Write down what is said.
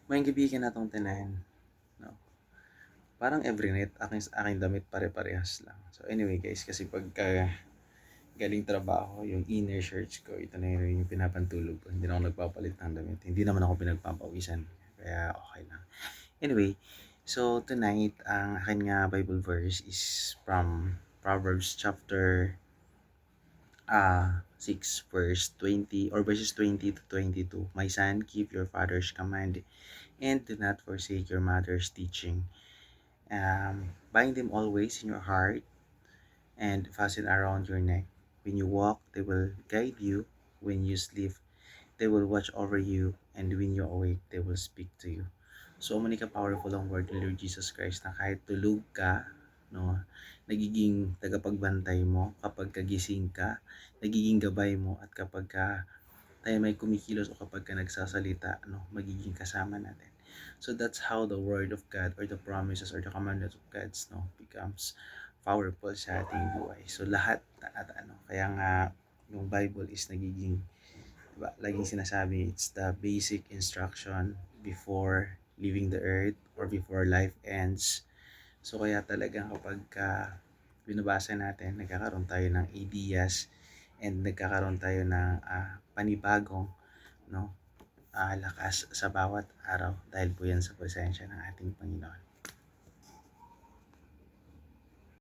May kaibigan natong tinahan, no? Parang every night aking damit pare-parehas lang. So anyway guys, kasi pagka galing trabaho, yung inner shirts ko, ito na yun yung pinapantulog ko. Hindi na ako nagpapalit ng damit. Hindi naman ako pinagpapawisan. Kaya okay lang. Anyway, so tonight, ang akin nga Bible verse is from Proverbs chapter 6 verse 20 or verses 20 to 22. My son, keep your father's command and do not forsake your mother's teaching. Bind them always in your heart and fasten around your neck. When you walk, they will guide you. When you sleep, they will watch over you. And when you awake, they will speak to you. So many ka-powerful ang word ni Lord Jesus Christ na kahit tulog ka, no, nagiging tagapagbantay mo. Kapag kagising ka, nagiging gabay mo. At kapag tayo may kumikilos o kapag ka nagsasalita, no, magiging kasama natin. So that's how the word of God or the promises or the commandments of God, no, becomes powerful sa ating buhay. So lahat at kaya nga yung Bible is nagiging, diba, laging sinasabi, it's the basic instruction before leaving the earth or before life ends. So kaya talagang kapag binabasa natin, nagkakaroon tayo ng ideas and nagkakaroon tayo ng panibagong, no, lakas sa bawat araw dahil po yan sa presensya ng ating Panginoon.